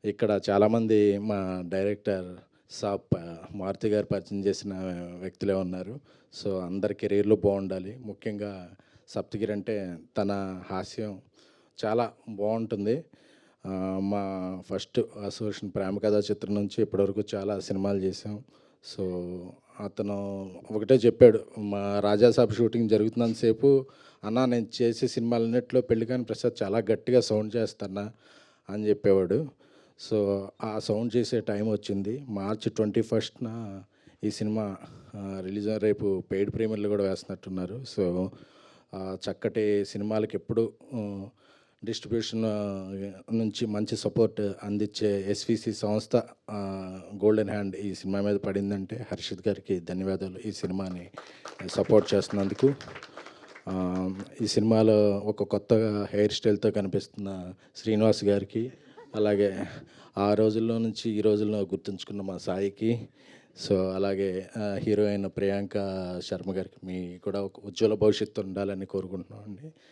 ఇక్కడ చాలామంది మా డైరెక్టర్ మారుతి గారు పరిచయం చేసిన వ్యక్తులే ఉన్నారు. సో, అందరి కెరీర్‌లో బావుండాలి. ముఖ్యంగా సప్తగిరి అంటే తన హాస్యం చాలా బావుంటుంది. మా ఫస్ట్ అసోసియేషన్ ప్రేమ కథా చిత్రం నుంచి ఇప్పటివరకు చాలా సినిమాలు చేశాం. సో, అతను ఒకటే చెప్పాడు. మా రాజాసాబ్ షూటింగ్ జరుగుతున్నంత సేపు, "అన్నా నేను చేసే సినిమాలన్నిట్లో పెళ్ళికాని ప్రసాద్ చాలా గట్టిగా సౌండ్ చేస్తన్నా" అని చెప్పేవాడు. సో, ఆ సౌండ్ చేసే టైం వచ్చింది. మార్చ్ 21న ఈ సినిమా రిలీజ్ రేపు పెయిడ్ ప్రీమియర్‌లు కూడా వేస్తున్నట్టున్నారు. సో, చక్కటి సినిమాలకి ఎప్పుడు డిస్ట్రిబ్యూషన్ నుంచి మంచి సపోర్ట్ అందించే ఎస్‌విసి సంస్థ గోల్డెన్ హ్యాండ్ ఈ సినిమా మీద పడిందంటే హర్షిత్ గారికి ధన్యవాదాలు. ఈ సినిమాని సపోర్ట్ చేస్తున్నందుకు. ఈ సినిమాలో ఒక కొత్తగా హెయిర్ స్టైల్‌తో కనిపిస్తున్న శ్రీనివాస్ గారికి, అలాగే ఆ రోజుల్లో నుంచి ఈ రోజుల్లో గుర్తుంచుకున్న మా సాయికి, సో అలాగే హీరోయిన్ ప్రియాంక శర్మ గారికి, మీ కూడా ఒక ఉజ్వల భవిష్యత్తు ఉండాలని కోరుకుంటున్నామండి.